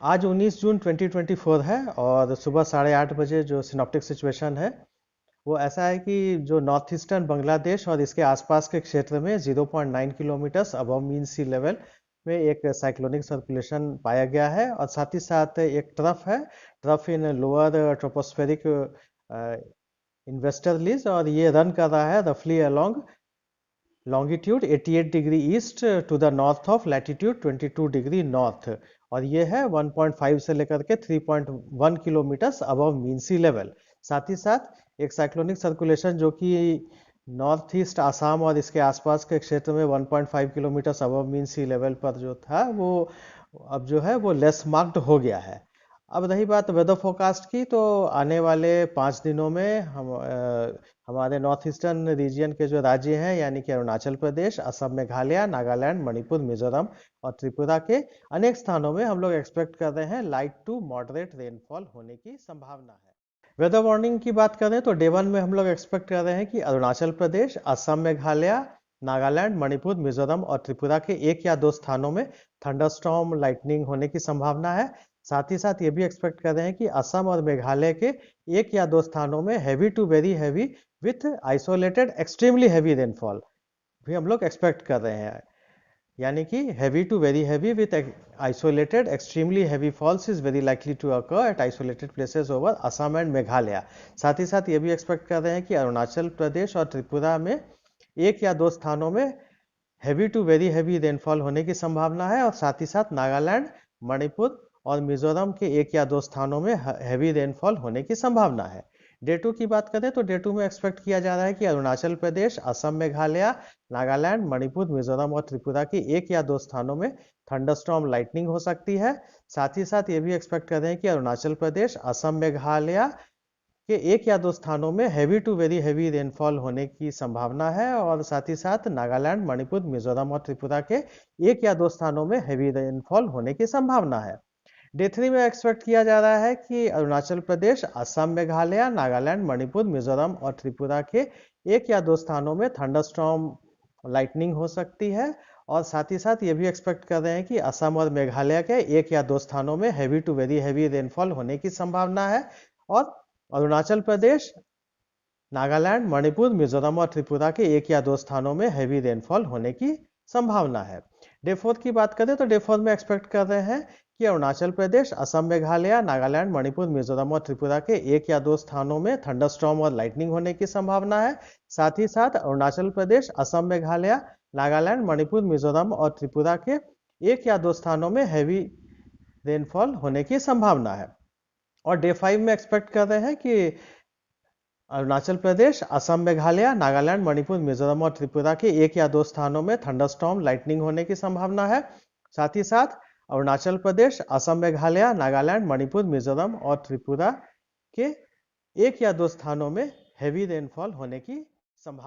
आज 19 जून 2024 है और सुबह 8:30 बजे जो सिनॉप्टिक सिचुएशन है वो ऐसा है कि जो नॉर्थ ईस्टर्न बांग्लादेश और इसके आसपास के क्षेत्र में 0.9 kilometre above mean sea level में एक साइक्लोनिक सर्कुलेशन पाया गया है और साथ ही साथ एक trough in lower tropospheric investor और ये रन कर रहा है रफली along longitude 88 degree east to the north of latitude 22 degree north और ये है 1.5 से लेकर के 3.1 kilometre above mean sea level. साथ ही साथ एक साइक्लोनिक सर्कुलेशन जो कि नॉर्थ ईस्ट आसाम और इसके आसपास के क्षेत्र में 1.5 kilometre above mean sea level पर जो था वो अब जो है वो लेस मार्क्ड हो गया है। अब रही बात वेदर फोरकास्ट की, तो आने वाले 5 दिनों में हमारे नॉर्थ ईस्टर्न रीजन के जो राज्य हैं यानी कि अरुणाचल प्रदेश, असम, मेघालय, नागालैंड, मणिपुर, मिजोरम और त्रिपुरा के अनेक स्थानों में हम लोग एक्सपेक्ट कर रहे हैं लाइट टू मॉडरेट रेनफॉल होने की संभावना है। वेदर वार्निंग की बात करें तो डे 1 में हम लोग एक्सपेक्ट कर रहे हैं कि अरुणाचल प्रदेश, असम, मेघालय, नागालैंड, मणिपुर, मिजोरम और त्रिपुरा के 1 या 2 स्थानों में थंडरस्टॉर्म लाइटनिंग होने की संभावना है। साथ ही साथ ये भी एक्सपेक्ट कर रहे हैं कि असम और मेघालय के 1 या 2 स्थानों में heavy to very heavy with isolated extremely heavy rainfall भी हम लोग एक्सपेक्ट कर रहे हैं, यानी कि heavy to very heavy with isolated extremely heavy falls is very likely to occur at isolated places over Assam and Meghalaya. साथ ही साथ ये भी एक्सपेक्ट कर रहे हैं कि अरुणाचल प्रदेश और त्रिपुरा में 1 या 2 स्थानों में heavy to very heavy rainfall होने की संभावना है और साथ ही साथ नागालैंड, मणिपुर और मिजोरम के 1 या 2 स्थानों में हैवी रेनफॉल होने की संभावना है। डे 2 की बात करें तो डे 2 में एक्सपेक्ट किया जा रहा है कि अरुणाचल प्रदेश, असम, मेघालय, नागालैंड, मणिपुर, मिजोरम और त्रिपुरा के 1 या 2 स्थानों में थंडरस्टॉर्म लाइटनिंग हो सकती है। साथ ही साथ ये भी एक्सपेक्ट कर रहे हैं कि अरुणाचल प्रदेश, असम, मेघालय के 1 या 2 स्थानों में heavy to very heavy rainfall होने की संभावना है और साथ ही साथ नागालैंड, मणिपुर, मिजोरम और त्रिपुरा के 1 या 2 स्थानों में हैवी रेनफॉल होने की संभावना है। डे 3 में एक्सपेक्ट किया जा रहा है कि अरुणाचल प्रदेश, असम, मेघालय, नागालैंड, मणिपुर, मिजोरम और त्रिपुरा के 1 या 2 स्थानों में थंडरस्टॉर्म लाइटनिंग हो सकती है और साथ ही साथ ये भी एक्सपेक्ट कर रहे हैं कि असम और मेघालय के 1 या 2 स्थानों में heavy to very heavy rainfall होने की संभावना है और अरुणाचल प्रदेश, नागालैंड, मणिपुर, मिजोरम और त्रिपुरा के 1 या 2 स्थानों में हैवी रेनफॉल होने की संभावना है। डे 4 की बात करें तो डे 4 में एक्सपेक्ट कर रहे हैं कि अरुणाचल प्रदेश, असम, मेघालय, नागालैंड, मणिपुर, मिजोरम और त्रिपुरा के 1 या 2 स्थानों में थंडरस्टॉर्म और लाइटनिंग होने की संभावना है। साथ ही साथ अरुणाचल प्रदेश, असम, मेघालय, नागालैंड, मणिपुर, मिजोरम और त्रिपुरा के 1 या 2 स्थानों में हैवी रेनफॉल होने की संभावना है। और डे 5 में एक्सपेक्ट कर रहे हैं कि अरुणाचल प्रदेश, असम, मेघालय, नागालैंड, मणिपुर, मिजोरम और त्रिपुरा के 1 या 2 स्थानों में थंडरस्टॉर्म लाइटनिंग होने की संभावना है। साथ ही साथ अरुणाचल प्रदेश, असम, मेघालय, नागालैंड, मणिपुर, मिजोरम और त्रिपुरा के 1 या 2 स्थानों में हैवी रेनफॉल होने की संभावना